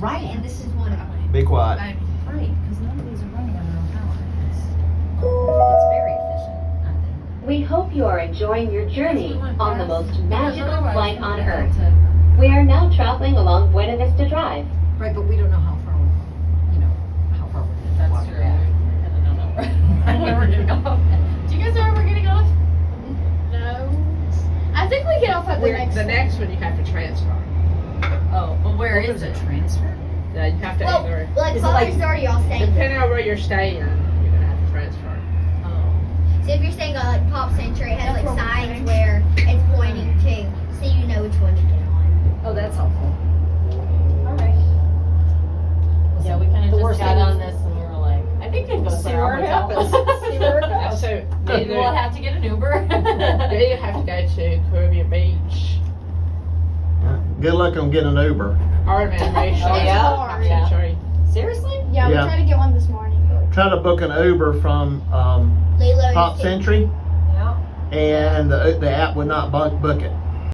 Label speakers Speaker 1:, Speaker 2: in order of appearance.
Speaker 1: Right, and this is one of them.
Speaker 2: Be quiet.
Speaker 3: Right, because none of these are running on their own power. It's very efficient, I think.
Speaker 4: We hope you are enjoying your journey on the most magical flight on Earth.
Speaker 3: To-
Speaker 4: We are now traveling along Buena Vista Drive.
Speaker 1: Right, but we don't know how far, how far we're gonna
Speaker 3: That's
Speaker 1: walk
Speaker 3: true.
Speaker 1: back.
Speaker 3: I don't know where we're getting off. Do you guys know where we're getting off?
Speaker 5: No. I think we get off at the next
Speaker 6: The
Speaker 5: one.
Speaker 6: next one you have to transfer.
Speaker 3: Oh, well, where
Speaker 1: Well,
Speaker 3: is
Speaker 1: there's
Speaker 3: it?
Speaker 1: a transfer?
Speaker 6: Yeah, you have to
Speaker 5: Well,
Speaker 6: either,
Speaker 5: like
Speaker 1: Is it like-
Speaker 5: Father's already all staying.
Speaker 6: depending on where you're staying, you're gonna have to transfer.
Speaker 3: Oh.
Speaker 5: So if you're staying on like Pop Century, it has That's like where we're signs going. where it's pointing to, so you know which one to get on.
Speaker 1: Oh, that's helpful.
Speaker 3: Alright. Yeah, we kind of
Speaker 1: The
Speaker 3: just
Speaker 1: worst
Speaker 3: got
Speaker 1: thing
Speaker 3: on
Speaker 1: is-
Speaker 3: this and we were like, I think it goes
Speaker 1: See
Speaker 3: to our
Speaker 1: where it
Speaker 3: hotel.
Speaker 1: happens. See where it goes.
Speaker 6: So
Speaker 3: Maybe we'll
Speaker 6: either,
Speaker 3: have to get an Uber.
Speaker 6: you either have to go to Caribbean Beach
Speaker 2: Good luck on getting an Uber.
Speaker 6: or Animation.
Speaker 3: Oh, yeah?
Speaker 6: Pop
Speaker 3: Yeah.
Speaker 6: Century.
Speaker 3: Seriously?
Speaker 5: Yeah, we
Speaker 2: Yeah.
Speaker 5: tried to get one this morning.
Speaker 2: Try to book an Uber from
Speaker 5: Lilo
Speaker 2: Pop Century,
Speaker 3: Yeah.
Speaker 2: and the app would not book it.